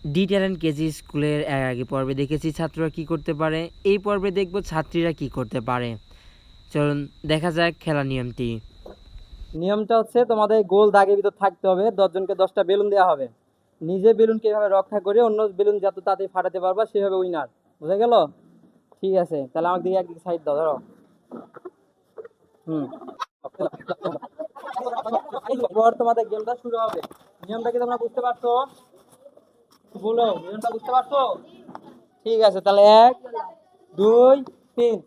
D talent KG স্কুলের এর আগে পর্বে দেখেছি ছাত্ররা কি করতে পারে, এই পর্বে দেখব ছাত্রীরা কি করতে পারে। চলুন দেখা যাক খেলার নিয়মটি। নিয়মটা হচ্ছে তোমাদের গোল দাগের ভিতর থাকতে হবে, 10 জনকে 10টা বেলুন দেওয়া হবে। নিজে বেলুনকে এভাবে রক্ষা করে অন্য বেলুন যত তাড়াতাড়ি ফাটাতে পারবা সে হবে উইনার। বুঝা গেল? ঠিক আছে, তাহলে আমাকে দিকে একদিকে সাইড দাও, ধরো। হুম। এরপর তোমাদের গেমটা শুরু হবে। নিয়মটা কি তোমরা বুঝতে পারছো? বলো, নিয়মটা বুঝতে পারছো? ঠিক আছে, তাহলে 1 2 3।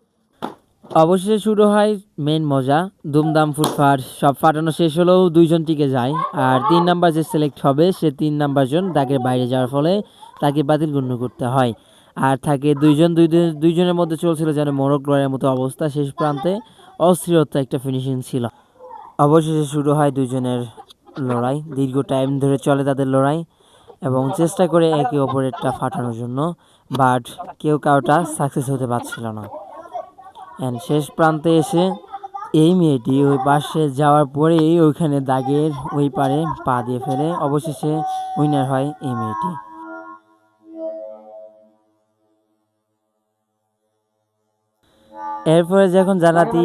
অবশেষে শুরু হয় মেন মজা, দুমদাম ফুটফাট। সব ফাটানো শেষ হলেও 2 জন টিকে যায়, আর 3 নাম্বার যে সিলেক্ট হবে সে 3 নাম্বার জন দাগের বাইরে যাওয়ার ফলে তাকে বাতিল গণ্য করতে হয়। আর থাকে 2 জন, 2জনের মধ্যে চলছিল যেন মোরগ লড়াইয়ের মতো অবস্থা। শেষ প্রান্তে অস্থিরতা একটা ফিনিশিং ছিল। অবশেষে শুরু হয় 2জনের লড়াই। দীর্ঘ টাইম ধরে চলে তাদের লড়াই এবং চেষ্টা করে একে অপরেরটা ফাটানোর জন্য, বাট কেউ কাউটা সাকসেস হতে পারছিল না। অ্যান্ড শেষ প্রান্তে এসে এই মেয়েটি ওই পাশে যাওয়ার পরেই ওইখানে দাগের ওই পারে পা দিয়ে ফেলে অবশেষে উইনার হয় এই মেয়েটি। এরপরে যখন জান্নাতি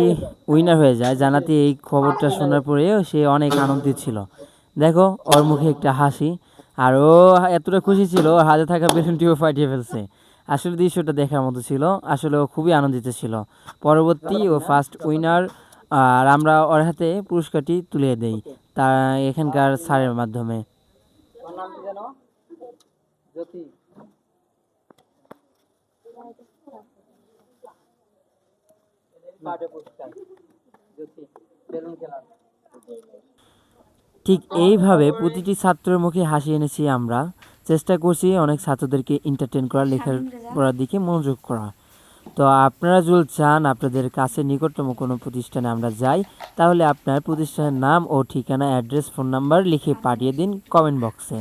উইনার হয়ে যায়, জান্নাতি এই খবরটা শোনার পরেও সে অনেক আনন্দিত ছিল। দেখো ওর মুখে একটা হাসি, আর ও এতটা খুশি ছিল ওর হাতে থাকা বেলুনটিও ফাটিয়ে ফেলছে। আসলে দৃশ্যটা দেখার মতো ছিল, আসলে ও খুবই আনন্দিত ছিল। পরবর্তী ও ফার্স্ট উইনার, আর আমরা ওর হাতে পুরস্কারটি তুলে দেই তা এখানকার স্যারের মাধ্যমে। তোমার নাম কি জানো? জ্যোতি। জ্যোতি বেলুন খেলা। ঠিক এইভাবে প্রতিটি ছাত্রের মুখে হাসি এনেছি আমরা। চেষ্টা করছি অনেক ছাত্রদেরকে এন্টারটেন করা, লেখাপড়ার দিকে মনোযোগ করা। তো আপনারা যদি চান আপনাদের কাছে নিকটতম কোনো প্রতিষ্ঠানে আমরা যাই, তাহলে আপনার প্রতিষ্ঠানের নাম ও ঠিকানা, অ্যাড্রেস, ফোন নাম্বার লিখে পাঠিয়ে দিন কমেন্ট বক্সে।